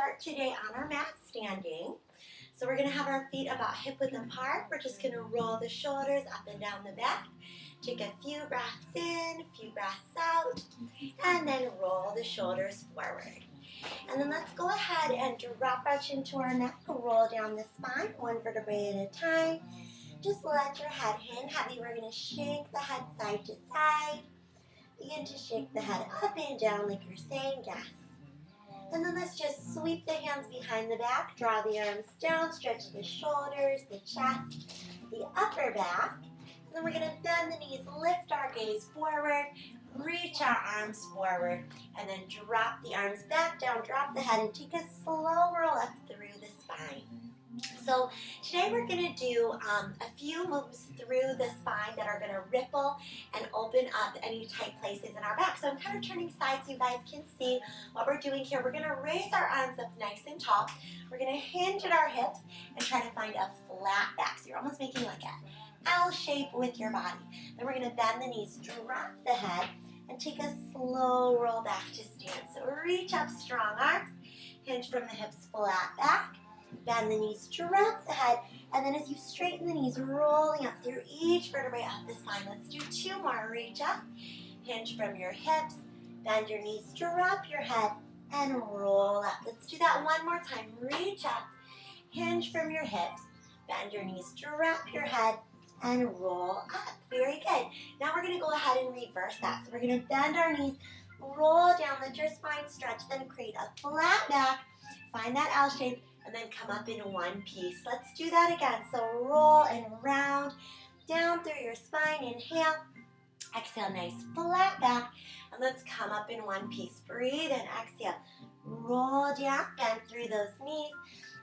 start today on our mat standing. So we're going to have our feet about hip width apart. We're just going to roll the shoulders up and down the back. Take a few breaths in, a few breaths out, and then roll the shoulders forward. And then let's go ahead and drop our chin to our neck, roll down the spine, one vertebrae at a time. Just let your head hang heavy. We're going to shake the head side to side. Begin to shake the head up and down like you're saying yes. And then let's just sweep the hands behind the back, draw the arms down, stretch the shoulders, the chest, the upper back. And then we're going to bend the knees, lift our gaze forward, reach our arms forward, and then drop the arms back down, drop the head, and take a slow roll up through the spine. So today we're going to do a few moves through the spine that are going to ripple and open up any tight places in our back. So I'm kind of turning sides so you guys can see what we're doing here. We're going to raise our arms up nice and tall. We're going to hinge at our hips and try to find a flat back. So you're almost making like an L shape with your body. Then we're going to bend the knees, drop the head, and take a slow roll back to stand. So reach up, strong arms, hinge from the hips, flat back. Bend the knees, drop the head, and then as you straighten the knees, rolling up through each vertebrae of the spine. Let's do two more. Reach up, hinge from your hips, bend your knees, drop your head, and roll up. Let's do that one more time. Reach up, hinge from your hips, bend your knees, drop your head, and roll up. Very good. Now we're going to go ahead and reverse that. So we're going to bend our knees, roll down, let your spine stretch, then create a flat back, find that L shape, and then come up in one piece. Let's do that again. So roll and round down through your spine. Inhale. Exhale, nice flat back. And let's come up in one piece. Breathe in. Exhale. Roll down. Bend through those knees.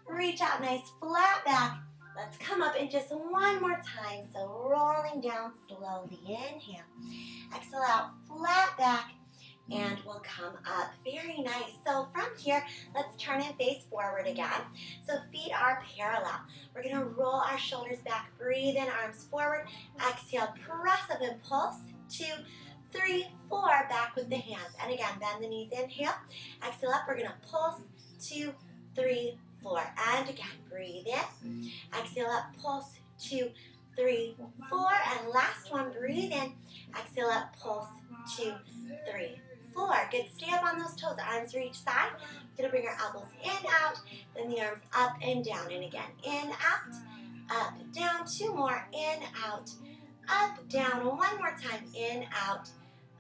Reach out. Nice flat back. Let's come up in just one more time. So rolling down slowly. Inhale. Exhale out. Flat back. And we'll come up. Very nice. So from here, let's turn and face forward again. So feet are parallel. We're going to roll our shoulders back. Breathe in, arms forward. Exhale, press up and pulse. 2, 3, 4. Back with the hands. And again, bend the knees. Inhale. Exhale up. We're going to pulse. 2, 3, 4. And again, breathe in. Exhale up. Pulse. 2, 3, 4. And last one. Breathe in. Exhale up. Pulse. 2, 3, 4. Good. Stay up on those toes. Arms reach side. We're going to bring our elbows in, out. Then the arms up and down. And again, in, out, up, down. Two more. In, out, up, down. One more time. In, out,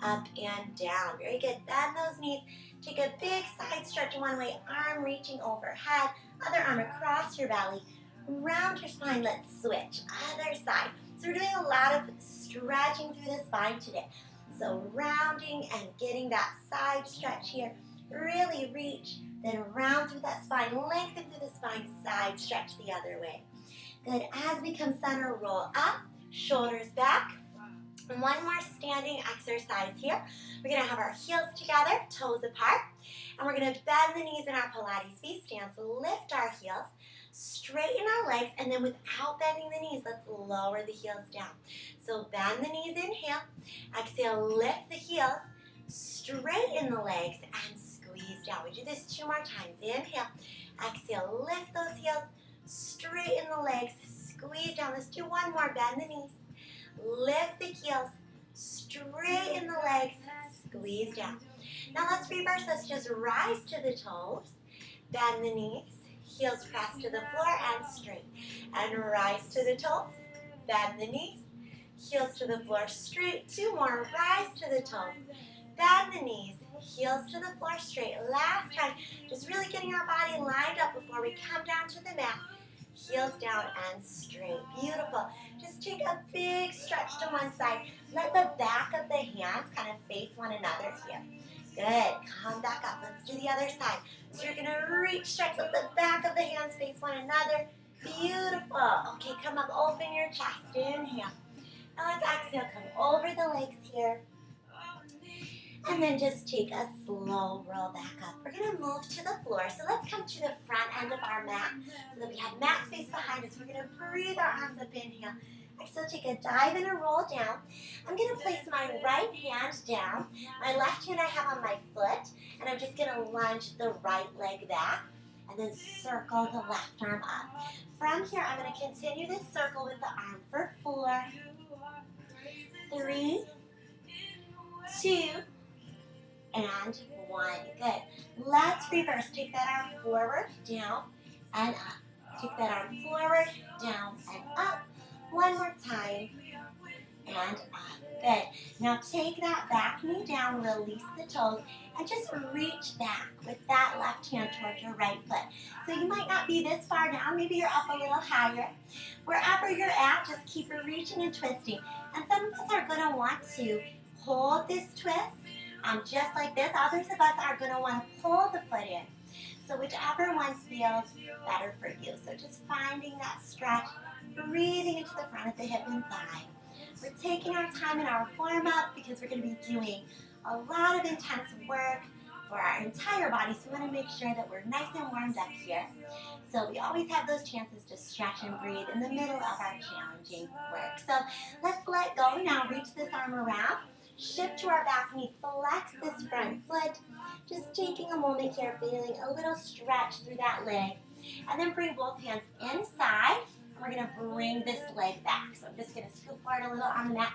up, and down. Very good. Bend those knees. Take a big side stretch one way. Arm reaching overhead. Other arm across your belly. Round your spine. Let's switch. Other side. So we're doing a lot of stretching through the spine today. So rounding and getting that side stretch here. Really reach, then round through that spine, lengthen through the spine, side stretch the other way. Good. As we come center, roll up, shoulders back. One more standing exercise here. We're going to have our heels together, toes apart. And we're going to bend the knees in our Pilates V stance, lift our heels, straighten our legs, and then without bending the knees, let's lower the heels down. So bend the knees, inhale. Exhale, lift the heels, straighten the legs, and squeeze down. We do this 2 more times. Inhale. Exhale, lift those heels, straighten the legs, squeeze down. Let's do one more. Bend the knees, lift the heels, straighten the legs, squeeze down. Now let's reverse. Let's just rise to the toes, bend the knees, heels press to the floor and straight. And rise to the toes, bend the knees, heels to the floor, straight. 2 more. Rise to the toes, bend the knees, heels to the floor, straight. Last time, just really getting our body lined up before we come down to the mat. Heels down and straight. Beautiful. Just take a big stretch to one side. Let the back of the hands kind of face one another here. Good. Come back up. Let's do the other side. So you're going to reach, stretch, let the back of the hands face one another. Beautiful. Okay, come up, open your chest. Inhale. Now let's exhale. Come over the legs here. And then just take a slow roll back up. We're going to move to the floor. So let's come to the front end of our mat so that we have mat space behind us. We're going to breathe our arms up. Inhale. Exhale, take a dive and a roll down. I'm going to place my right hand down. My left hand I have on my foot. And I'm just going to lunge the right leg back. and then circle the left arm up. From here, I'm going to continue this circle with the arm for 4, 3, 2, and 1. Good. Let's reverse. Take that arm forward, down, and up. Take that arm forward, down, and up. One more time, and up. Good. Now take that back knee down, release the toes, and just reach back with that left hand towards your right foot. So you might not be this far down, maybe you're up a little higher. Wherever you're at, just keep reaching and twisting. And some of us are going to want to hold this twist, just like this. Others of us are going to want to pull the foot in. So whichever one feels better for you. So just finding that stretch, breathing into the front of the hip and thigh. We're taking our time in our warm-up because we're going to be doing a lot of intense work for our entire body. So we want to make sure that we're nice and warmed up here. So we always have those chances to stretch and breathe in the middle of our challenging work. So let's let go. Now reach this arm around. Shift to our back knee. Flex this front foot. Just taking a moment here, feeling a little stretch through that leg. And then bring both hands inside. We're going to bring this leg back. So I'm just going to scoop forward a little on the mat.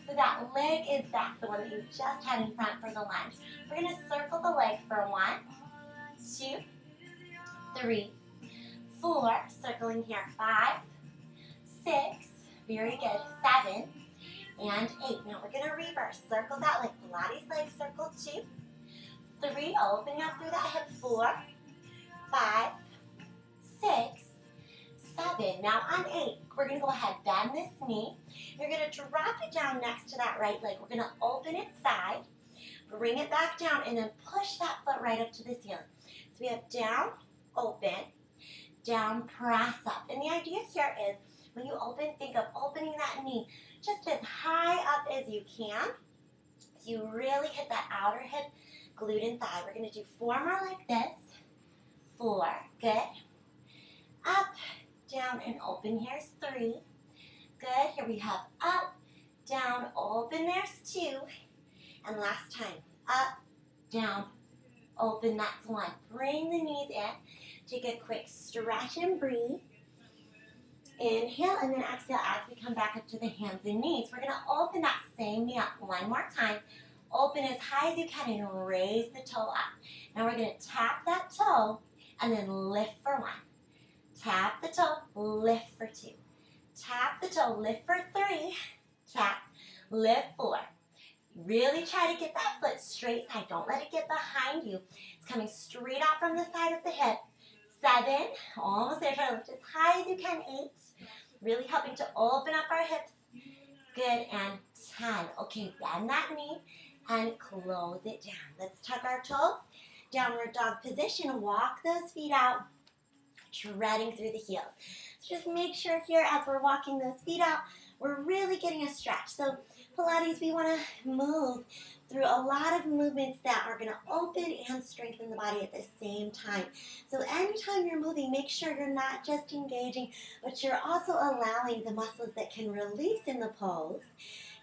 So that leg is back, the one that you just had in front for the lunge. We're going to circle the leg for 1, 2, 3, 4. Circling here, 5, 6. Very good. 7 and 8. Now we're going to reverse. Circle that leg. Pilates leg, circle 2, 3. Opening up through that hip. 4, 5, 6. 7. Now on 8, we're going to go ahead, bend this knee. You're going to drop it down next to that right leg. We're going to open it side, bring it back down, and then push that foot right up to the ceiling. So we have down, open, down, press up. And the idea here is when you open, think of opening that knee just as high up as you can. So you really hit that outer hip, glute, and thigh. We're going to do 4 more like this. 4. Good. Up, down, and open. Here's 3. Good. Here we have up, down, open. There's 2. And last time, up, down, open. That's 1. Bring the knees in. Take a quick stretch and breathe. Inhale and then exhale as we come back up to the hands and knees. We're going to open that same knee up one more time. Open as high as you can and raise the toe up. Now we're going to tap that toe and then lift for 1. Tap the toe, lift for 2. Tap the toe, lift for 3. Tap, lift 4. Really try to get that foot straight side. Don't let it get behind you. It's coming straight out from the side of the hip. 7, almost there. Try to lift as high as you can. 8, really helping to open up our hips. Good, and 10. Okay, bend that knee and close it down. Let's tuck our toes. Downward dog position. Walk those feet out, treading through the heels. So just make sure here as we're walking those feet out, we're really getting a stretch. So Pilates, we want to move through a lot of movements that are going to open and strengthen the body at the same time. So anytime you're moving, make sure you're not just engaging, but you're also allowing the muscles that can release in the pose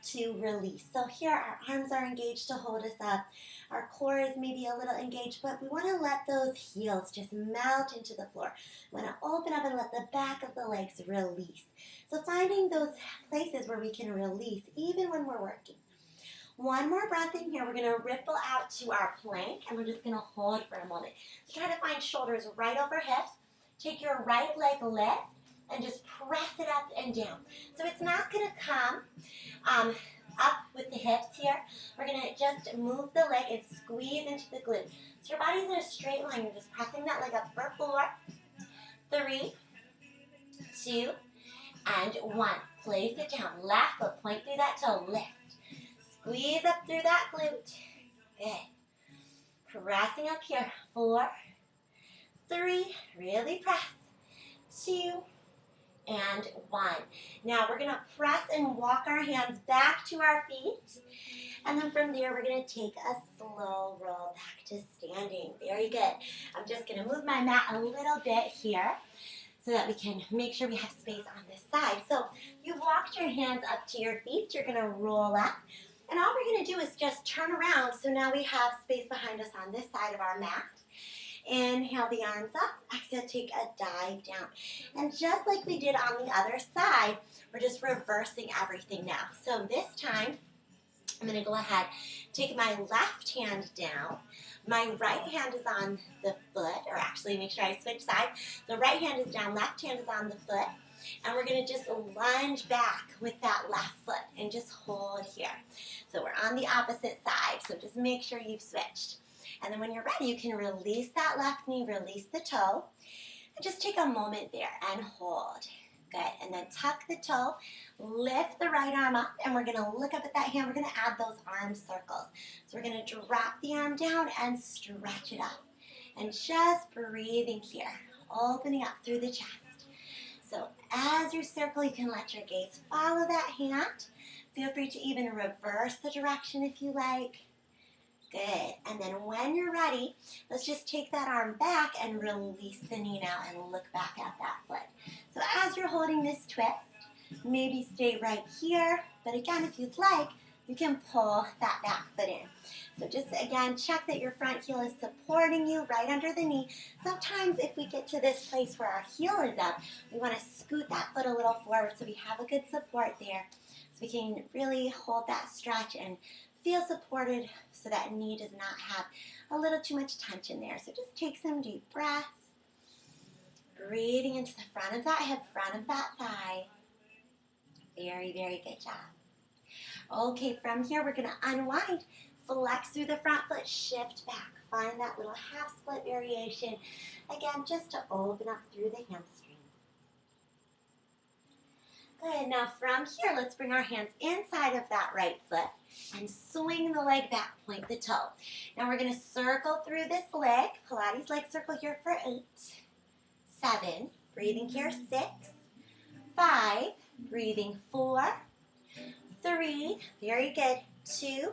to release. So here our arms are engaged to hold us up. Our core is maybe a little engaged, but we want to let those heels just melt into the floor. We want to open up and let the back of the legs release. So finding those places where we can release even when we're working. One more breath in here. We're going to ripple out to our plank, and we're just going to hold for a moment. So try to find shoulders right over hips. Take your right leg lift and just press it up and down. So it's not going to come up with the hips here. We're going to just move the leg and squeeze into the glute. So your body's in a straight line. You're just pressing that leg up for 4, 3, 2, and 1. Place it down. Left foot, point through that toe, lift. Squeeze up through that glute. Good. Pressing up here. 4, 3, really press. 2, and 1. Now we're going to press and walk our hands back to our feet. And then from there, we're going to take a slow roll back to standing. Very good. I'm just going to move my mat a little bit here so that we can make sure we have space on this side. So you've walked your hands up to your feet. You're going to roll up. And all we're going to do is just turn around. So now we have space behind us on this side of our mat. Inhale the arms up. Exhale, take a dive down. And just like we did on the other side, we're just reversing everything now. So this time, I'm going to go ahead, take my left hand down. My right hand is on the foot, or actually make sure I switch sides. The right hand is down, left hand is on the foot. And we're going to just lunge back with that left foot and just hold here. So we're on the opposite side, so just make sure you've switched. And then when you're ready, you can release that left knee, release the toe, and just take a moment there and hold. Good, and then tuck the toe, lift the right arm up, and we're gonna look up at that hand. We're gonna add those arm circles. So we're gonna drop the arm down and stretch it up. And just breathing here, opening up through the chest. So as you circle, you can let your gaze follow that hand. Feel free to even reverse the direction if you like. Good. And then when you're ready, let's just take that arm back and release the knee now and look back at that foot. So as you're holding this twist, maybe stay right here. But again, if you'd like, you can pull that back foot in. So just again, check that your front heel is supporting you right under the knee. Sometimes if we get to this place where our heel is up, we want to scoot that foot a little forward so we have a good support there. So we can really hold that stretch and feel supported so that knee does not have a little too much tension there. So just take some deep breaths. Breathing into the front of that hip, front of that thigh. Very, very good job. Okay, from here we're going to unwind, flex through the front foot, shift back. Find that little half split variation. Again, just to open up through the hamstring. Good, now from here, let's bring our hands inside of that right foot and swing the leg back, point the toe. Now we're going to circle through this leg, Pilates leg circle here for 8, 7, breathing here, 6, 5, breathing 4, 3, very good, 2,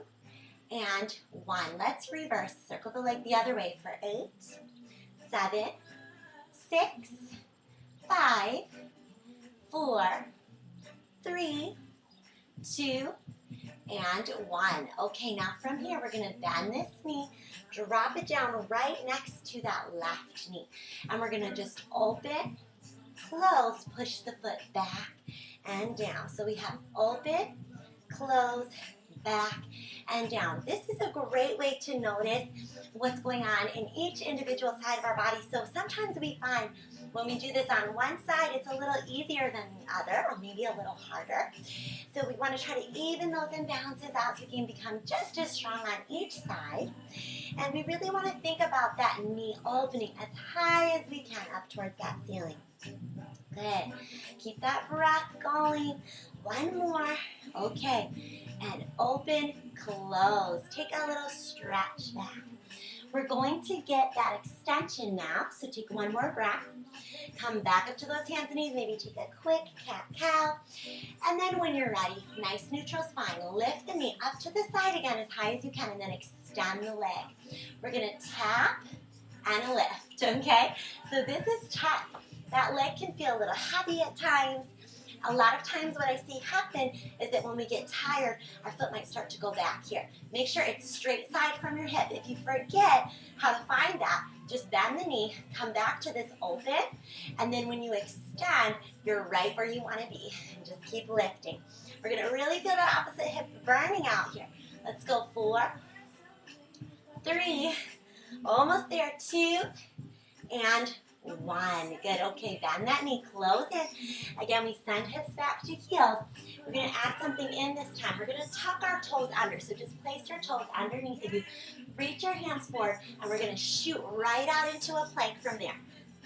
and 1. Let's reverse, circle the leg the other way for 8, 7, 6, 5, 4, 3, 2, and 1. Okay, now from here, we're going to bend this knee, drop it down right next to that left knee. And we're going to just open, close, push the foot back and down. So we have open, close, back, and down. This is a great way to notice what's going on in each individual side of our body. So sometimes we find when we do this on one side, it's a little easier than the other, or maybe a little harder. So we want to try to even those imbalances out so we can become just as strong on each side. And we really want to think about that knee opening as high as we can up towards that ceiling. Good. Keep that breath going. One more. Okay. And open, close. Take a little stretch back. We're going to get that extension now, so take one more breath. Come back up to those hands and knees, maybe take a quick cat-cow. And then when you're ready, nice neutral spine. Lift the knee up to the side again as high as you can, and then extend the leg. We're going to tap and lift, okay? So this is tough. That leg can feel a little heavy at times. A lot of times what I see happen is that when we get tired, our foot might start to go back here. Make sure it's straight side from your hip. If you forget how to find that, just bend the knee, come back to this open, and then when you extend, you're right where you want to be. And just keep lifting. We're going to really feel that opposite hip burning out here. Let's go 4, 3, almost there, 2, and 1. Good. Okay, bend that knee, close it. Again, we send hips back to heels. We're going to add something in this time. We're going to tuck our toes under. So just place your toes underneath of you. Reach your hands forward, and we're going to shoot right out into a plank from there.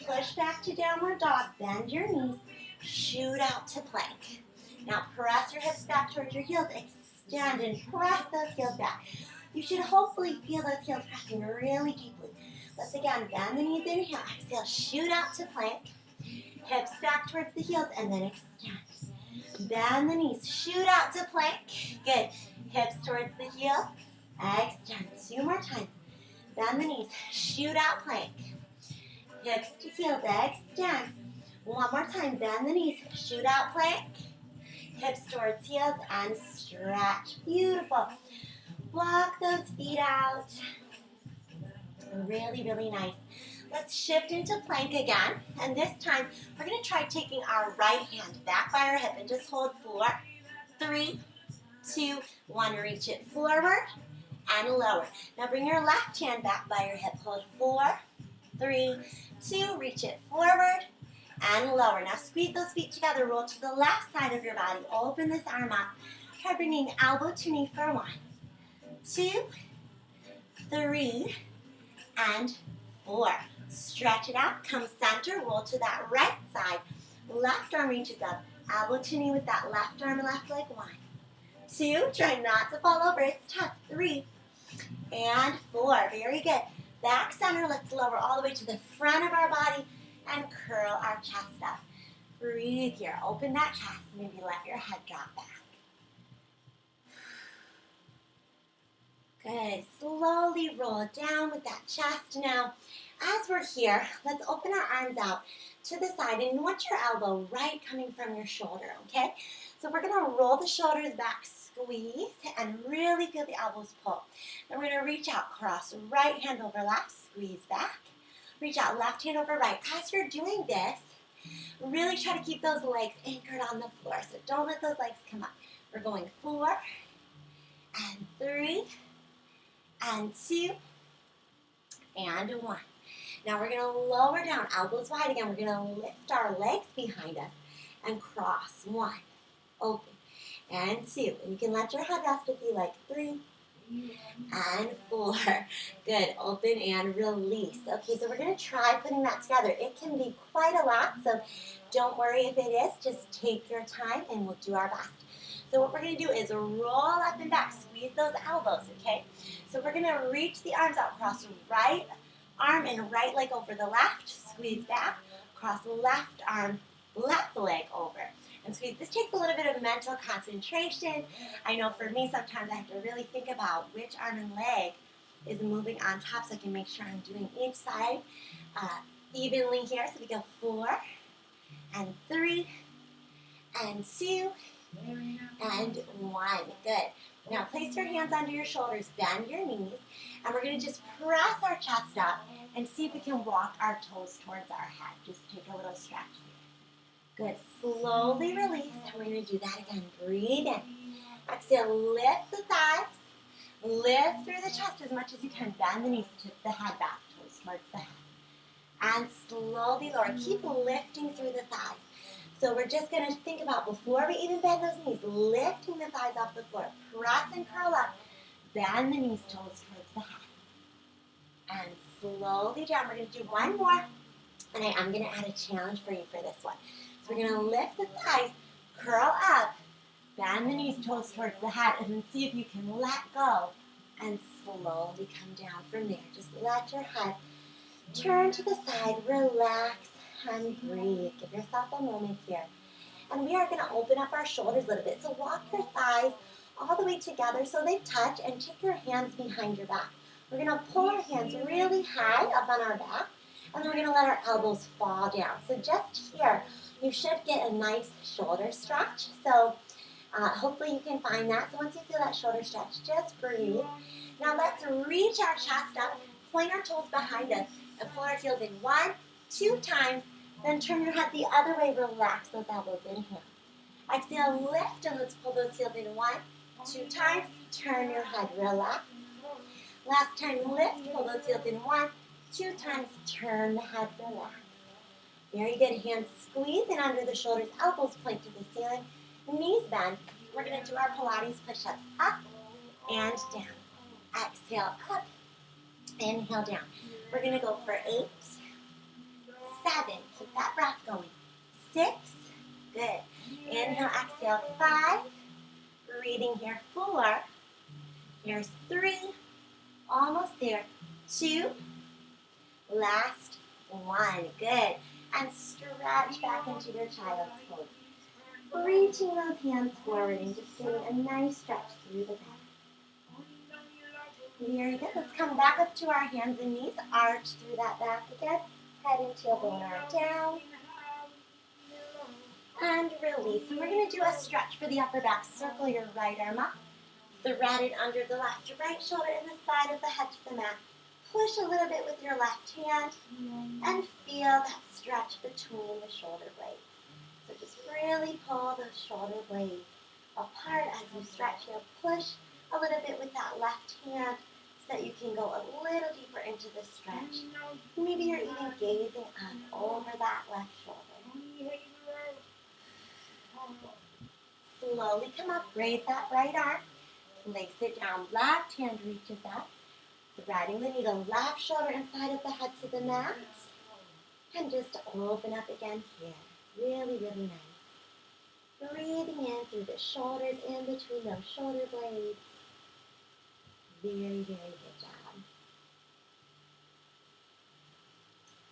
Push back to downward dog. Bend your knees. Shoot out to plank. Now press your hips back towards your heels. Extend and press those heels back. You should hopefully feel those heels pressing really deeply. Let's again bend the knees, inhale, exhale, shoot out to plank. Hips back towards the heels and then extend. Bend the knees, shoot out to plank. Good. Hips towards the heels, extend. 2 more times. Bend the knees, shoot out plank. Hips to heels, extend. 1 more time, bend the knees, shoot out plank. Hips towards heels and stretch. Beautiful. Walk those feet out. Really, really nice. Let's shift into plank again. And this time, we're going to try taking our right hand back by our hip and just hold 4, 3, 2, 1. Reach it forward and lower. Now bring your left hand back by your hip. Hold 4, 3, 2. Reach it forward and lower. Now squeeze those feet together. Roll to the left side of your body. Open this arm up. Try bringing elbow to knee for 1, 2, 3, and 4. Stretch it out. Come center. Roll to that right side. Left arm reaches up. Elbow to knee with that left arm and left leg. 1, 2. Try not to fall over. It's tough. 3 and 4. Very good. Back center. Let's lower all the way to the front of our body and curl our chest up. Breathe here. Open that chest. Maybe let your head drop back. Good. Slowly roll down with that chest. Now, as we're here, let's open our arms out to the side and you want your elbow right coming from your shoulder, okay? So we're going to roll the shoulders back, squeeze, and really feel the elbows pull. Then we're going to reach out, cross right hand over left, squeeze back. Reach out, left hand over right. As you're doing this, really try to keep those legs anchored on the floor. So don't let those legs come up. We're going 4 and 3 and 2 and 1. Now we're going to lower down, elbows wide again. We're going to lift our legs behind us and cross. 1, open, and 2. And you can let your head rest if you like. 3 and 4. Good. Open and release. Okay, so we're going to try putting that together. It can be quite a lot, so don't worry if it is. Just take your time and we'll do our best. So what we're going to do is roll up and back. Squeeze those elbows, okay? So we're going to reach the arms out. Cross right arm and right leg over the left. Squeeze back. Cross left arm, left leg over. And squeeze. This takes a little bit of mental concentration. I know for me, sometimes I have to really think about which arm and leg is moving on top so I can make sure I'm doing each side evenly here. So we go 4 and 3 and 2 and 1. Good. Now place your hands under your shoulders, bend your knees, and we're going to just press our chest up and see if we can walk our toes towards our head. Just take a little stretch here. Good. Slowly release, and we're going to do that again. Breathe in. Exhale, lift the thighs. Lift through the chest as much as you can. Bend the knees, tip the head back, toes towards the head. And slowly lower. Keep lifting through the thighs. So we're just going to think about, before we even bend those knees, lifting the thighs off the floor. Press and curl up. Bend the knees, toes towards the head. And slowly down. We're going to do one more. And I am going to add a challenge for you for this one. So we're going to lift the thighs, curl up, bend the knees, toes towards the head, and then see if you can let go and slowly come down from there. Just let your head turn to the side, relax, and breathe. Give yourself a moment here. And we are going to open up our shoulders a little bit. So walk your thighs all the way together so they touch, and take your hands behind your back. We're going to pull our hands really high up on our back, and then we're going to let our elbows fall down. So just here, you should get a nice shoulder stretch. So hopefully you can find that. So once you feel that shoulder stretch, just breathe. Now let's reach our chest up, point our toes behind us, and pull our heels in 1, 2 times. Then turn your head the other way. Relax those elbows. Inhale. Exhale, lift, and let's pull those heels in 1, 2 times. Turn your head. Relax. Last time, lift, pull those heels in 1, 2 times. Turn the head. Relax. Very good. Hands squeeze in under the shoulders. Elbows point to the ceiling. Knees bend. We're going to do our Pilates push-ups. Up and down. Exhale, up. Inhale, down. We're going to go for 8, 7. Keep that breath going. 6. Good. Inhale, exhale. 5. Breathing here. 4. Here's 3. Almost there. 2. Last 1. Good. And stretch back into your child's pose. Reaching those hands forward and just doing a nice stretch through the back. Very good. Let's come back up to our hands and knees. Arch through that back again. Head and tailbone arm down. And release. And we're going to do a stretch for the upper back. Circle your right arm up. Thread it under the left right shoulder and the side of the head to the mat. push a little bit with your left hand and feel that stretch between the shoulder blades. So just really pull those shoulder blades apart as you stretch here. Push a little bit with that left hand so that you can go a little deeper into the stretch. Maybe you're even gazing up over that left shoulder. Slowly come up, raise that right arm, place it down. Left hand reaches up, threading the needle, left shoulder inside of the head to the mat, and just open up again here. Really, really nice. Breathing in through the shoulders, in between those shoulder blades. Very, very good job.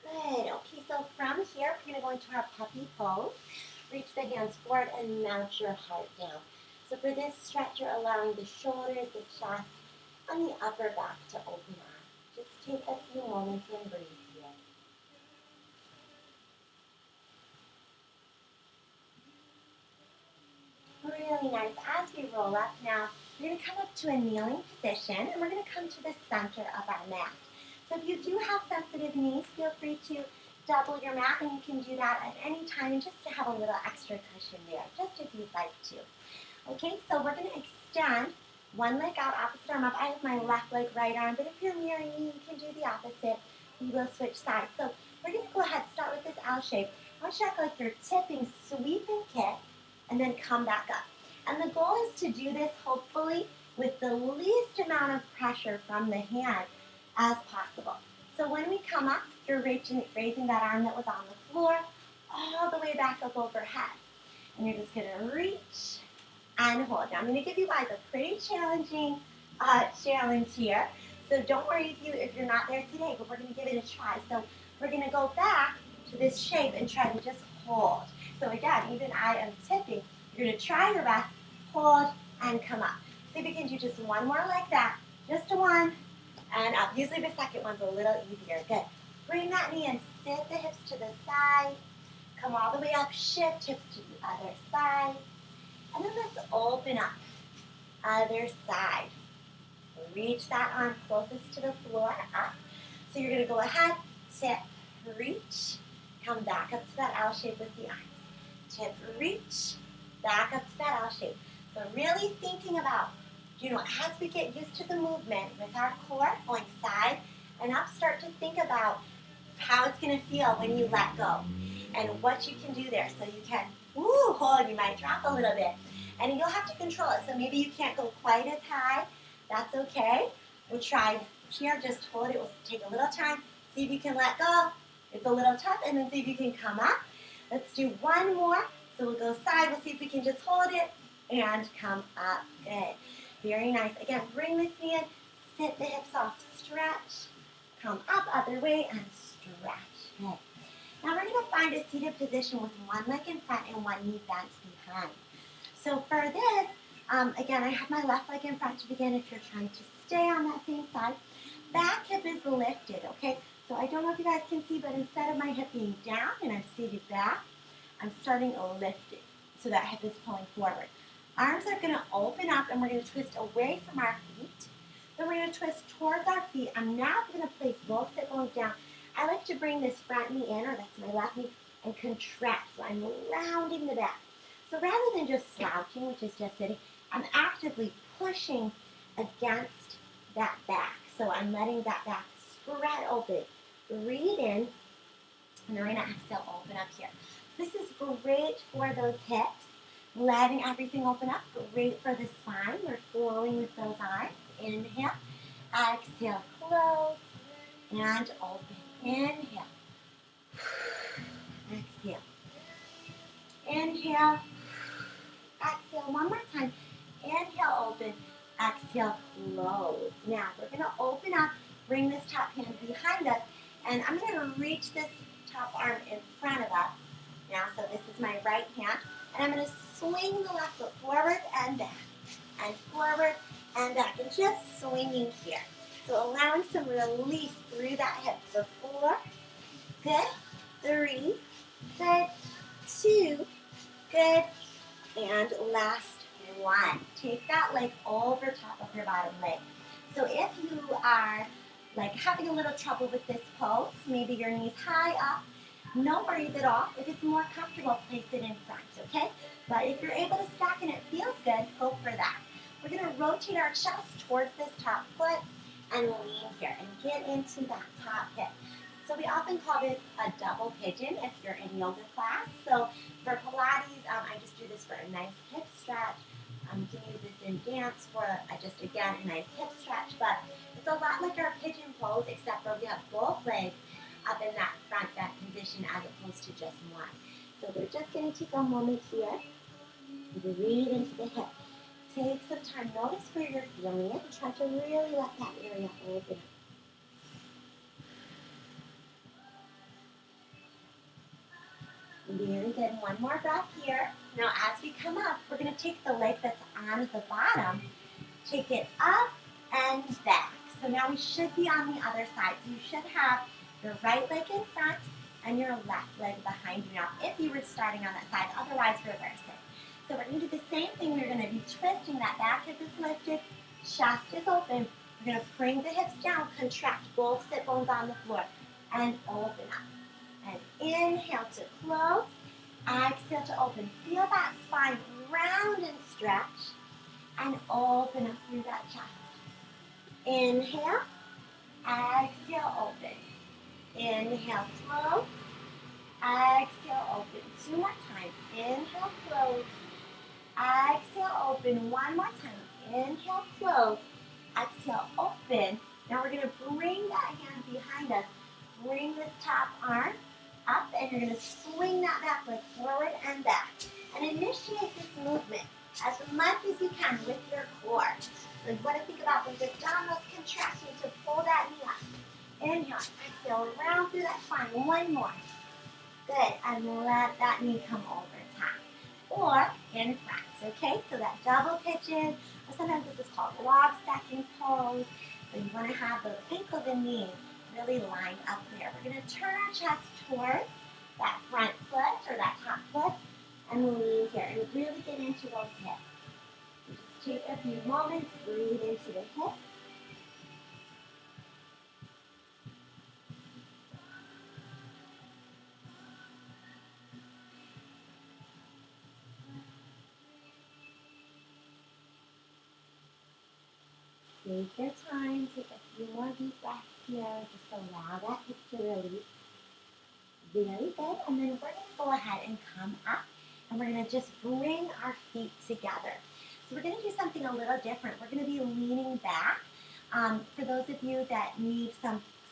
Good. Okay, so from here, we're going to go into our puppy pose. Reach the hands forward and mount your heart down. So for this stretch, you're allowing the shoulders, the chest, and the upper back to open up. Just take a few moments and breathe here. Really nice. As we roll up now, we're going to come up to a kneeling position, and we're going to come to the center of our mat. So if you do have sensitive knees, feel free to double your mat, and you can do that at any time, and just to have a little extra cushion there, just if you'd like to. Okay, so we're going to extend one leg out, opposite arm up. I have my left leg, right arm, but if you're mirroring me, you can do the opposite. We will switch sides. So we're going to go ahead, start with this L shape. I want you to act like you're tipping, sweep and kick, and then come back up. And the goal is to do this, hopefully, with the least amount of pressure from the hand as possible. So when we come up, you're raising that arm that was on the floor all the way back up overhead. And you're just going to reach and hold. Now I'm going to give you guys a pretty challenging challenge here. So don't worry if you're not there today, but we're going to give it a try. So we're going to go back to this shape and try to just hold. So again, even I am tipping. You're going to try your best, hold, and come up. See if you can do just one more like that. Just a one, and up. Usually the second one's a little easier. Good. Bring that knee and sit the hips to the side. Come all the way up, shift hips to the other side. And then let's open up. Other side. Reach that arm closest to the floor, up. So you're going to go ahead, tip, reach, come back up to that L shape with the arms. Tip, reach, back up to that L shape. So really thinking about, as we get used to the movement with our core going side and up, start to think about how it's going to feel when you let go and what you can do there. So you can, hold, you might drop a little bit. And you'll have to control it. So maybe you can't go quite as high. That's okay. We'll try here, just hold it. It will take a little time. See if you can let go. It's a little tough. And then see if you can come up. Let's do one more. So we'll go side. We'll see if we can just hold it and come up. Good. Very nice. Again, bring this knee in. Sit the hips off. Stretch. Come up other way and stretch. Good. Now we're going to find a seated position with one leg in front and one knee bent behind. So for this, again, I have my left leg in front to begin if you're trying to stay on that same side. Back hip is lifted, okay? So I don't know if you guys can see, but instead of my hip being down and I'm seated back, I'm starting lifting. So that hip is pulling forward. Arms are going to open up and we're going to twist away from our feet. Then we're going to twist towards our feet. I'm now going to place both sit bones down. I like to bring this front knee in, or that's my left knee, and contract. So I'm rounding the back. So rather than just slouching, which is just sitting, I'm actively pushing against that back. So I'm letting that back spread open. Breathe in, and then we're going to exhale, open up here. This is great for those hips, letting everything open up. Great for the spine. We're flowing with those arms. Inhale, exhale, close, and open. Inhale, exhale. Inhale, exhale. One more time. Inhale, open, exhale, close. Now we're going to open up, bring this top hand behind us, and I'm going to reach this top arm in front of us. Now, so this is my right hand, and I'm going to swing the left foot forward and back, and forward and back, and just swinging here. So allowing some release through that hip for 4, good, 3, good, 2, good, and last 1. Take that leg over top of your bottom leg. So if you are like having a little trouble with this pose, maybe your knees high up, no worries at all. If it's more comfortable, place it in front, okay? But if you're able to stack and it feels good, go for that. We're gonna rotate our chest towards this top foot and lean here and get into that top hip. So we often call this a double pigeon if you're in yoga class. So for Pilates, I just do this for a nice hip stretch. You can use this in dance for just, again, a nice hip stretch. But it's a lot like our pigeon pose, except for we have both legs up in that front bent position as opposed to just one. So we're just going to take a moment here. Breathe into the hip. Take some time. Notice where you're feeling it. Try to really let that area open up. Very good. One more breath here. Now as we come up, we're going to take the leg that's on the bottom, take it up and back. So now we should be on the other side. So you should have your right leg in front and your left leg behind you now, if you were starting on that side, otherwise reverse it. So we're going to do the same thing. We're going to be twisting. That back hip is lifted, chest is open. We're going to bring the hips down, contract both sit bones on the floor, and open up. And inhale to close, exhale to open. Feel that spine round and stretch, and open up through that chest. Inhale, exhale, open. Inhale, close, exhale, open. Two more times. Inhale, close, exhale, open. One more time. Inhale, close, exhale, open. Now we're going to bring that hand behind us. Bring this top arm up, and you're going to swing that back leg forward and back. And initiate this movement as much as you can with your core. So you want to think about those abdominals contracting to pull that knee up. Inhale, exhale, round through that spine. One more. Good, and let that knee come over top. Or in front, okay? So that double pigeon, or sometimes this is called log stacking pose. So you want to have those ankles and knees really lined up there. We're going to turn our chest towards that front foot or that top foot and lean here and really get into those hips. So just take a few moments, breathe into the hips. Take your time, take a few more deep breaths here. Just allow that hip to release. Very good. And then we're going to go ahead and come up, and we're going to just bring our feet together. So we're going to do something a little different. We're going to be leaning back. For those of you that need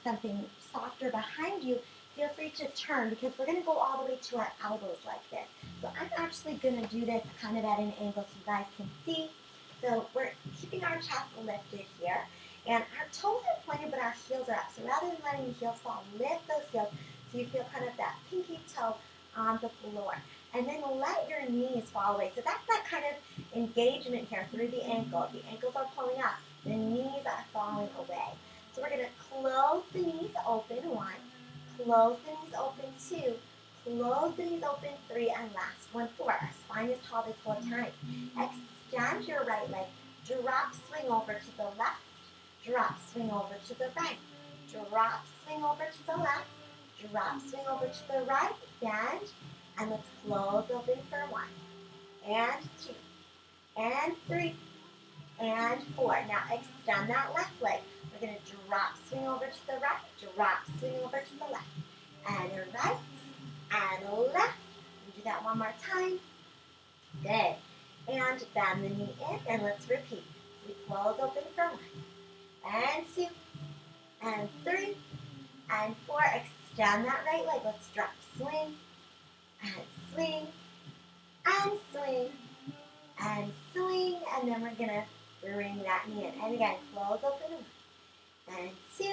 something softer behind you, feel free to turn, because we're going to go all the way to our elbows like this. So I'm actually going to do this kind of at an angle so you guys can see. So we're keeping our chest lifted here, and our toes are pointed, but our heels are up. So rather than letting the heels fall, lift those heels so you feel kind of that pinky toe on the floor. And then let your knees fall away. So that's that kind of engagement here through the ankles. The ankles are pulling up, the knees are falling away. So we're going to close the knees open, 1, close the knees open, 2, close the knees open, 3, and last one, 4. Our spine is tall this whole time. Extend your right leg, drop, swing over to the left, drop, swing over to the right, drop, swing over to the left, drop, swing over to the right, bend, and let's close open for 1, and 2, and 3, and 4. Now extend that left leg. We're going to drop, swing over to the right, drop, swing over to the left, and right, and left. We do that one more time. Good. And bend the knee in, and let's repeat. So we close open for 1, and 2, and 3, and 4. Extend that right leg. Let's drop, swing, and swing, and swing, and swing. And then we're going to bring that knee in. And again, close open 1, and 2.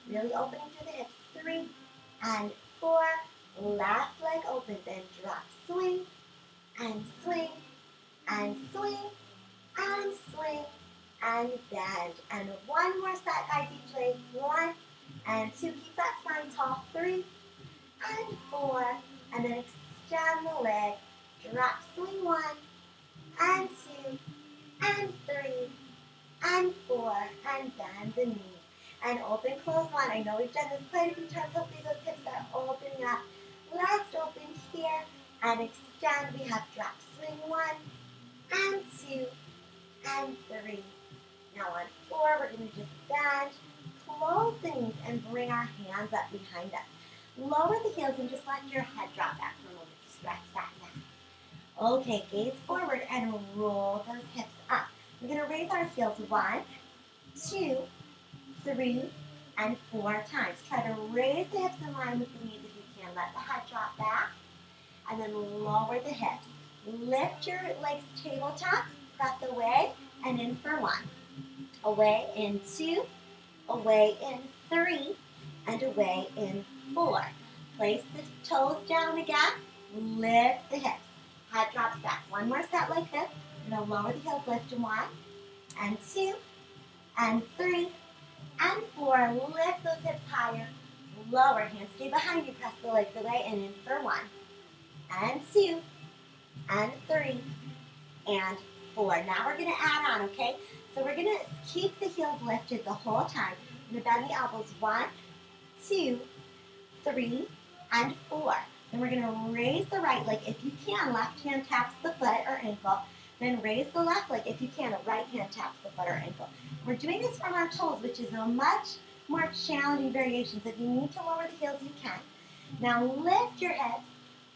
Really opening through the hips. 3, and 4. Left leg opens and drop, swing, and swing, and swing, and swing, and bend. And one more set, guys, each leg. 1, and 2. Keep that spine tall. 3, and 4. And then extend the leg. Drop, swing, 1, and 2, and 3, and 4. And bend the knee. and open, close one. I know we've done this quite a few times. Hopefully those hips are opening up. Last open here and extend. We have drop swing 1 and 2 and 3. Now on 4, we're going to just bend, close the knees, and bring our hands up behind us. Lower the heels and just let your head drop back for a moment. Stretch that neck. Okay, gaze forward and roll those hips up. We're going to raise our heels 1, 2, 3, and 4 times. Try to raise the hips in line with the knees if you can. Let the head drop back, and then lower the hips. Lift your legs tabletop, press away, and in for 1. Away in 2, away in 3, and away in 4. Place the toes down again, lift the hips. Head drops back. One more set like this. We're going to lower the heels, lift 1, and 2, and 3, and 4. Lift those hips higher. Lower, hands stay behind you, press the legs away, and in for 1, and 2, and 3, and 4. Now we're going to add on, okay? So we're going to keep the heels lifted the whole time. We're going to bend the elbows 1, 2, 3, and 4. Then we're going to raise the right leg. If you can, left hand taps the foot or ankle. Then raise the left leg. If you can, the right hand taps the foot or ankle. We're doing this from our toes, which is a much more challenging variation. So if you need to lower the heels, you can. Now lift your hips,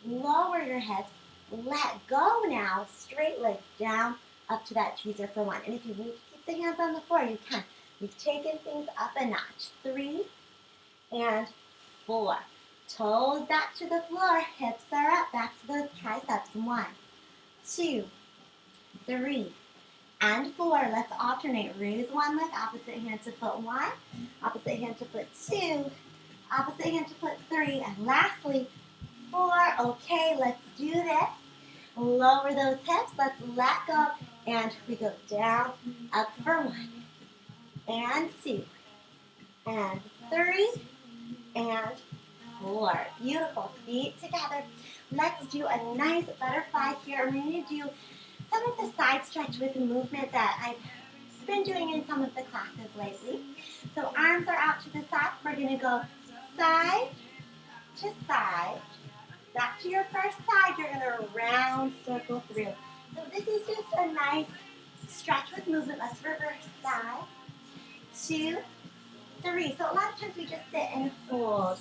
lower your hips, let go now, straight legs down, up to that teaser for 1. And if you need to keep the hands on the floor, you can. We've taken things up a notch. 3 and 4. Toes back to the floor, hips are up, back to those triceps. 1, 2, 3, and 4. Let's alternate. Raise one leg, opposite hand to foot 1, opposite hand to foot 2, opposite hand to foot 3, and lastly, 4. Okay, let's do this. Lower those hips, let's let go, and we go down, up for 1, and 2, and 3, and 4. Beautiful. Feet together. Let's do a nice butterfly here. We're going to do some of the side stretch with the movement that I've been doing in some of the classes lately. So arms are out to the side. We're going to go side to side. Back to your first side. You're going to round circle through. So this is just a nice stretch with movement. Let's reverse side, 2, 3. So a lot of times we just sit and hold,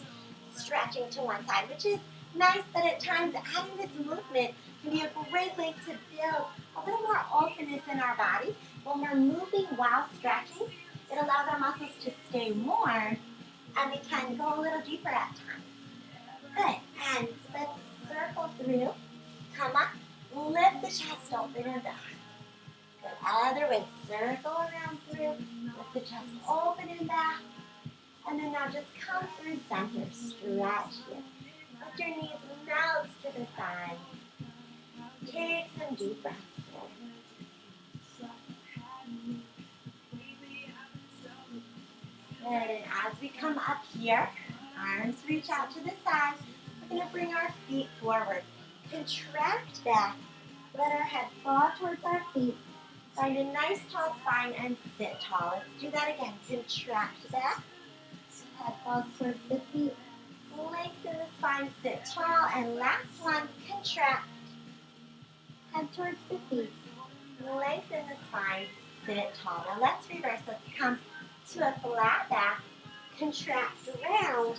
stretching to one side, which is nice, but at times adding this movement can be a great way to build a little more openness in our body. When we're moving while stretching, it allows our muscles to stay warm, and we can go a little deeper at times. Good, and let's circle through, come up, lift the chest open and back. Good, other way, circle around through, lift the chest open and back. And then now just come through center, stretch here. Let your knees melt to the side. Take some deep breaths here. Good, and as we come up here, arms reach out to the side. We're going to bring our feet forward. Contract back. Let our head fall towards our feet. Find a nice tall spine and sit tall. Let's do that again. Contract back. Head falls towards the feet. Lengthen the spine, sit tall. And last one, contract. Head towards the feet. Lengthen the spine, sit tall. Now let's reverse. Let's come to a flat back. Contract round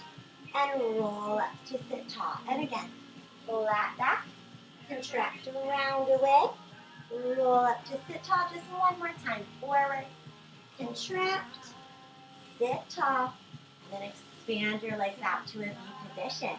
and roll up to sit tall. And again, flat back. Contract round away. Roll up to sit tall. Just one more time. Forward. Contract. Sit tall. Then expand your legs out to a V position.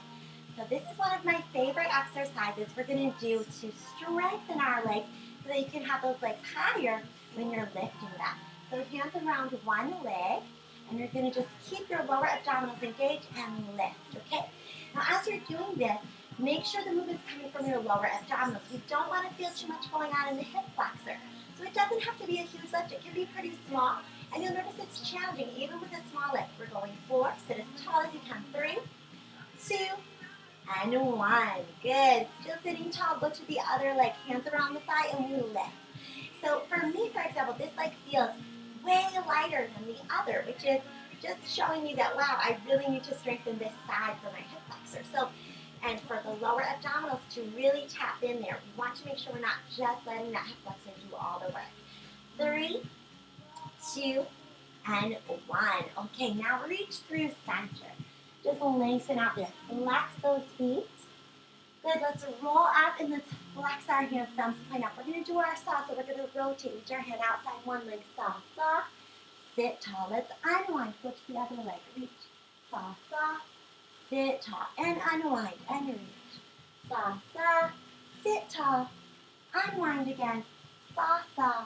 So this is one of my favorite exercises we're going to do to strengthen our legs so that you can have those legs higher when you're lifting them. So hands around one leg, and you're going to just keep your lower abdominals engaged and lift, okay? Now as you're doing this, make sure the movement's coming from your lower abdominals. We don't want to feel too much going on in the hip flexor. So it doesn't have to be a huge lift. It can be pretty small. And you'll notice it's challenging, even with a small lift. We're going 4, sit as tall as you can. 3, 2, and 1. Good. Still sitting tall. Go to the other leg. Hands around the thigh, and we lift. So for me, for example, this leg feels way lighter than the other, which is just showing me that, wow, I really need to strengthen this side for my hip flexor. So, and for the lower abdominals to really tap in there, we want to make sure we're not just letting that hip flexor do all the work. 3, 2, and 1. Okay, now reach through center. Just lengthen out there. Flex those feet. Good, let's roll up and let's flex our hands, thumbs point up. We're going to do our saw, so we're going to rotate. Reach our hand outside one leg, saw, saw. Sit tall. Let's unwind. Go to the other leg. Reach, saw, saw. Sit tall and unwind and reach. Saw, saw. Sit tall. Unwind again. Saw, saw.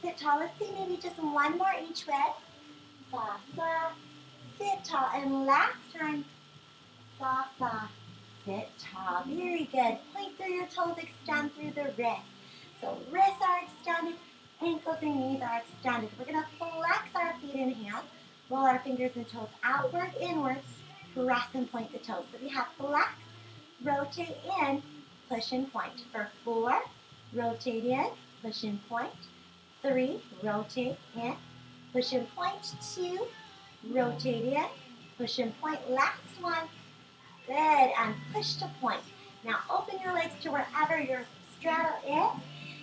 Sit tall. Let's see maybe just one more each way. Saw, saw. Sit tall. And last time. Saw, saw. Sit tall. Very good. Point through your toes, extend through the wrists. So wrists are extended, ankles and knees are extended. We're going to flex our feet and hands, roll our fingers and toes outward, inward, press and point the toes. So we have flex, rotate in, push and point. For 4, rotate in, push and point. 3, rotate in, push and point. 2, rotate in, push and point. Last one. Good, and push to point. Now open your legs to wherever your straddle is.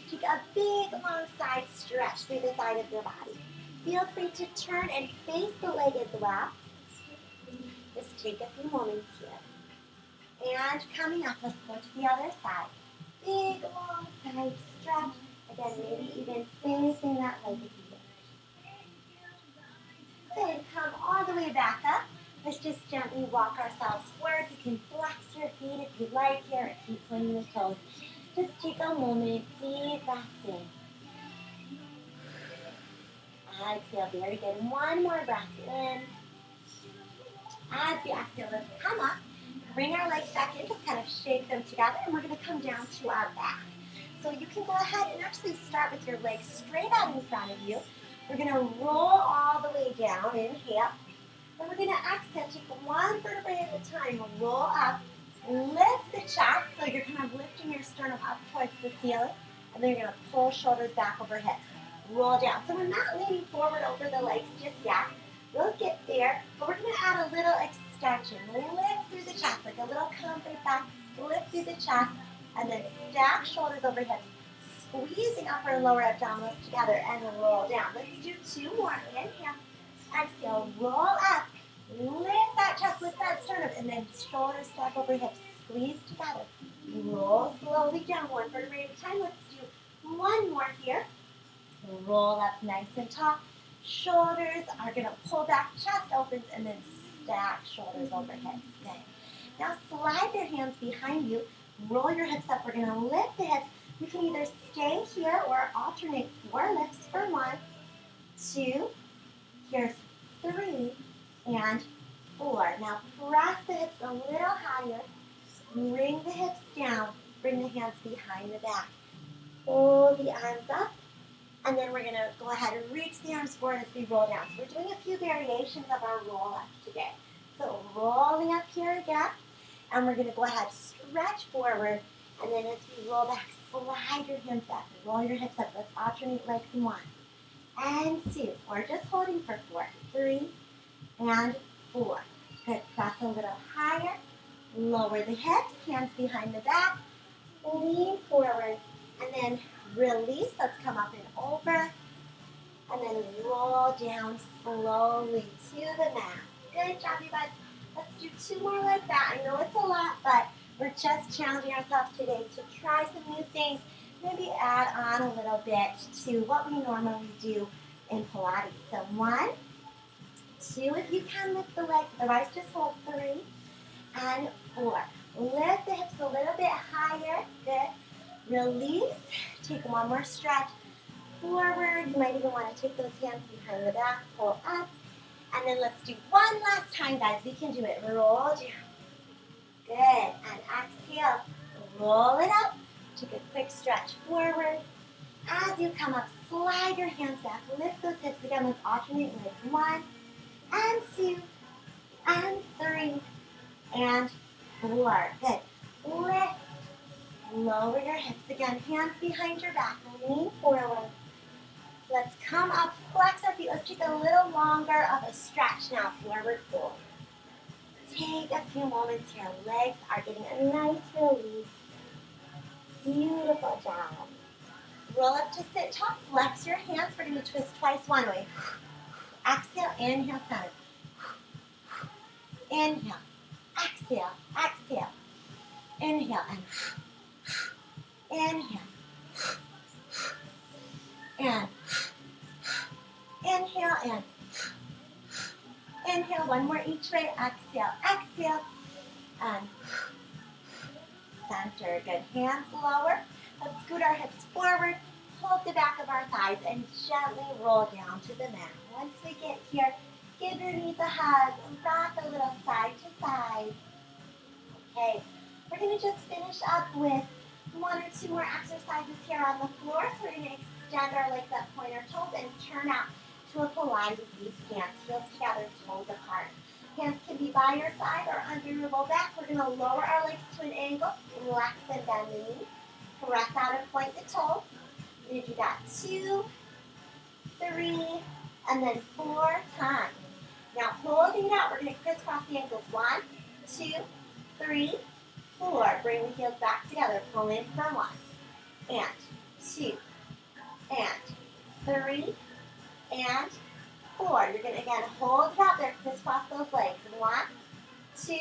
Take a big long side stretch through the side of your body. Feel free to turn and face the leg as well. Just take a few moments here. And coming up, let's go to the other side. Big long side stretch. Again, maybe even facing that leg if you wish. Good, come all the way back up. Let's just gently walk ourselves forward. You can flex your feet if you like here, or keep pointing the toes. Just take a moment, deep breaths in. Exhale, very good. One more breath in. As we exhale, let's come up, bring our legs back in, just kind of shake them together, and we're going to come down to our back. So you can go ahead and actually start with your legs straight out in front of you. We're going to roll all the way down, inhale. Then we're going to exhale, take one vertebrae at a time, roll up, lift the chest, so you're kind of lifting your sternum up towards the ceiling, and then you're going to pull shoulders back over hips, roll down. So we're not leaning forward over the legs just yet. We'll get there, but we're going to add a little extension. Lift through the chest, like a little comfort back, lift through the chest, and then stack shoulders over hips, squeezing upper and lower abdominals together, and roll down. Let's do 2 more. Inhale. Exhale, roll up, lift that chest, lift that sternum, and then shoulders stack over hips, squeeze together. Roll slowly down, one vertebrae at a time. Let's do 1 more here. Roll up nice and tall. Shoulders are going to pull back, chest opens, and then stack shoulders over hips. Good. Now slide your hands behind you, roll your hips up. We're going to lift the hips. You can either stay here or alternate 4 lifts for 1, 2, here's 3, and 4. Now press the hips a little higher. Bring the hips down. Bring the hands behind the back. Pull the arms up. And then we're going to go ahead and reach the arms forward as we roll down. So we're doing a few variations of our roll up today. So rolling up here again. And we're going to go ahead, stretch forward. And then as we roll back, slide your hands back. Roll your hips up. Let's alternate legs in 1. And 2. We're just holding for 4. 3 and 4. Good. Press a little higher. Lower the hips. Hands behind the back. Lean forward. And then release. Let's come up and over. And then roll down slowly to the mat. Good job, you guys. Let's do 2 more like that. I know it's a lot, but we're just challenging ourselves today to try some new things. Maybe add on a little bit to what we normally do in Pilates. So 1, 2, if you can lift the legs, otherwise just hold 3 and 4. Lift the hips a little bit higher. Good. Release. Take 1 more stretch. Forward. You might even want to take those hands behind the back. Pull up. And then let's do 1 last time, guys. We can do it. Roll down. Good. And exhale. Roll it up. Take a quick stretch forward. As you come up, slide your hands back. Lift those hips again. Let's alternate legs. 1 and 2 and 3 and 4. Good. Lift. Lower your hips again. Hands behind your back. Lean forward. Let's come up, flex our feet. Let's take a little longer of a stretch now, forward fold. Take a few moments here. Legs are getting a nice release. Beautiful job. Roll up to sit tall. Flex your hands. We're going to twist twice one way. Exhale, inhale, center. Inhale, exhale, exhale. Inhale, and inhale. And inhale, and inhale. One more each way. Exhale, exhale. And center. Good. Hands lower. Let's scoot our hips forward. Hold the back of our thighs and gently roll down to the mat. Once we get here, give your knees a hug and rock a little side to side. Okay, we're going to just finish up with one or two more exercises here on the floor. So we're going to extend our legs up, point our toes, and turn out to a Pilates stance. Heels together, toes apart. Hands can be by your side or under your low back. We're going to lower our legs to an angle, flex and bend the knees. Press out and point the toes. We're going to do that 2, 3, and then 4 times. Now holding it out, we're going to crisscross the ankles. 1, 2, 3, 4. Bring the heels back together. Pull in for 1, and 2, and 3, and 4. You're going to again hold it out there. Crisscross those legs. 1, 2,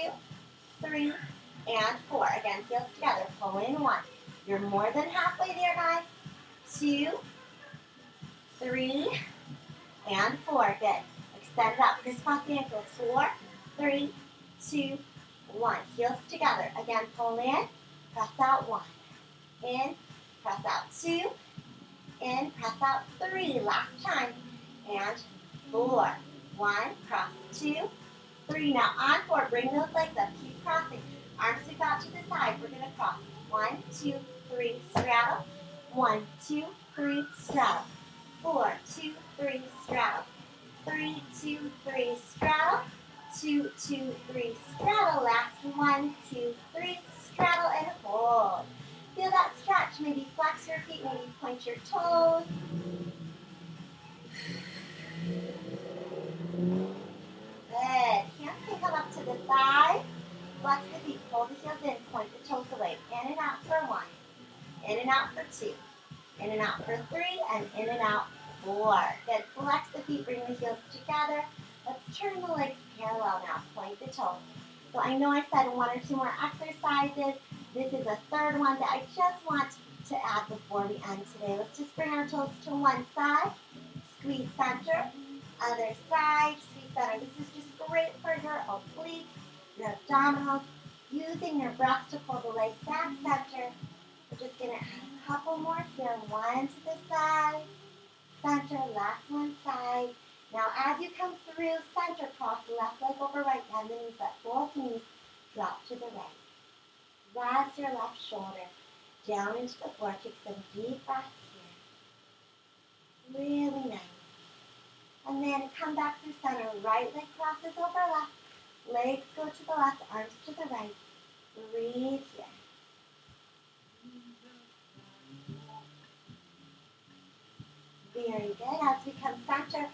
3, and 4. Again, heels together. Pull in 1. You're more than halfway there, guys. 2, 3, and 4. Good. Extend it out. Crisscross the ankles. 4, 3, 2, 1. Heels together. Again, pull in. Press out 1. In. Press out 2. In. Press out 3. Last time. And 4. 1. Cross 2. 3. Now on 4. Bring those legs up. Keep crossing. Arms sweep out to the side. We're going to cross. 1, 2, 3, straddle. 1, 2, 3, straddle. 4, 2, 3, straddle. 3, 2, 3, straddle. 2, 2, 3, straddle. Last 1, 2, 3, straddle and hold. Feel that stretch. Maybe flex your feet. Maybe point your toes. Good. Hands can come up to the thighs. Flex the feet. Pull the heels in. Point the toes away. In and out for 1. In and out for 2. In and out for 3. And in and out 4. Good. Flex the feet. Bring the heels together. Let's turn the legs parallel now. Point the toes. So I know I said 1 or 2 more exercises. This is a third one that I just want to add before we end today. Let's just bring our toes to one side. Squeeze center. Other side. Squeeze center. This is just great for your obliques, your abdominals. Using your breath to pull the legs back center. We're just going to add a couple more here. 1 to the side. Center. Last one side. Now, as you come through center, cross left leg over right, bend the knees, let both knees drop to the right. Rest your left shoulder down into the floor. Take some deep breaths here. Really nice. And then come back through center. Right leg crosses over left. Legs go to the left, arms to the right. Breathe here. Very good. As we come center,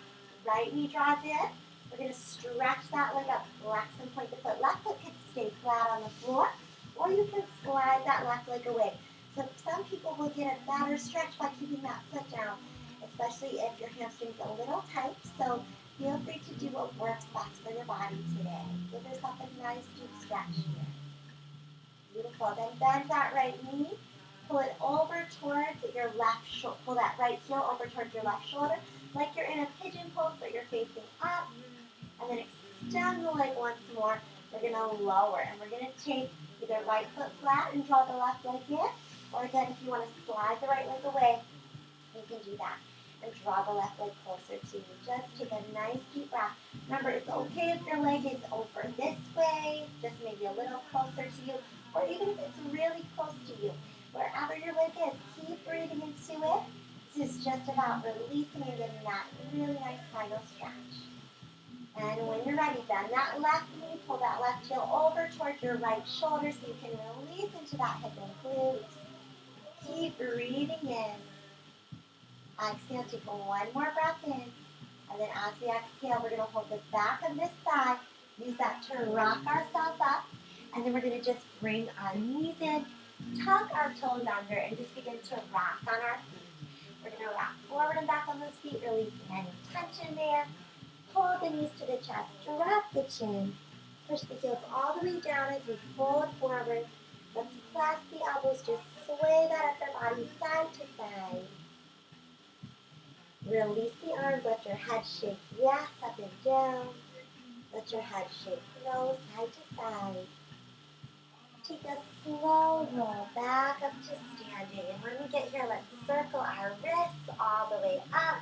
right knee draws in. We're going to stretch that leg up, flex and point the foot. Left foot can stay flat on the floor, or you can slide that left leg away. So some people will get a better stretch by keeping that foot down, especially if your hamstring's a little tight. So feel free to do what works best for your body today. Give yourself a nice deep stretch here. Beautiful. Then bend that right knee. Pull it over towards your left shoulder. Pull that right heel over towards your left shoulder, like you're in a pigeon pose, but you're facing up. And then extend the leg once more. We're going to lower, and we're going to take either right foot flat and draw the left leg in, or again, if you want to slide the right leg away, you can do that. And draw the left leg closer to you. Just take a nice deep breath. Remember, it's okay if your leg is over this way, just maybe a little closer to you, or even if it's really close to you. Wherever your leg is, keep breathing into it. This is just about releasing and getting that really nice final stretch. And when you're ready, bend that left knee, pull that left heel over towards your right shoulder so you can release into that hip and glute. Keep breathing in. Exhale, take one more breath in. And then as we exhale, we're going to hold the back of this thigh. Use that to rock ourselves up. And then we're going to just bring our knees in, tuck our toes under, and just begin to rock on our feet. We're going to rock forward and back on those feet, releasing any tension there. Pull the knees to the chest, drop the chin. Push the heels all the way down as we fold forward. Let's clasp the elbows, just sway that upper body side to side. Release the arms, let your head shake yes, up and down. Let your head shake no, side to side. Take a slow roll back up to standing. And when we get here, let's circle our wrists all the way up.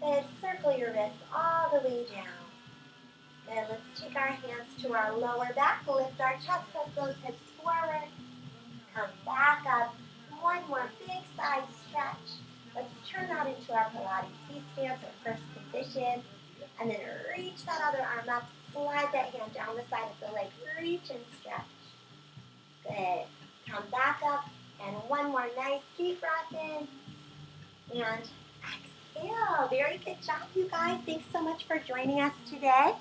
Good, circle your wrists all the way down. Good, let's take our hands to our lower back, lift our chest, press those hips forward. Come back up, one more big side stretch. Let's turn that into our Pilates V-stance, our first position. And then reach that other arm up, slide that hand down the side of the leg, reach and stretch. Good. Come back up, and one more nice deep breath in. And exhale. Very good job, you guys. Thanks so much for joining us today.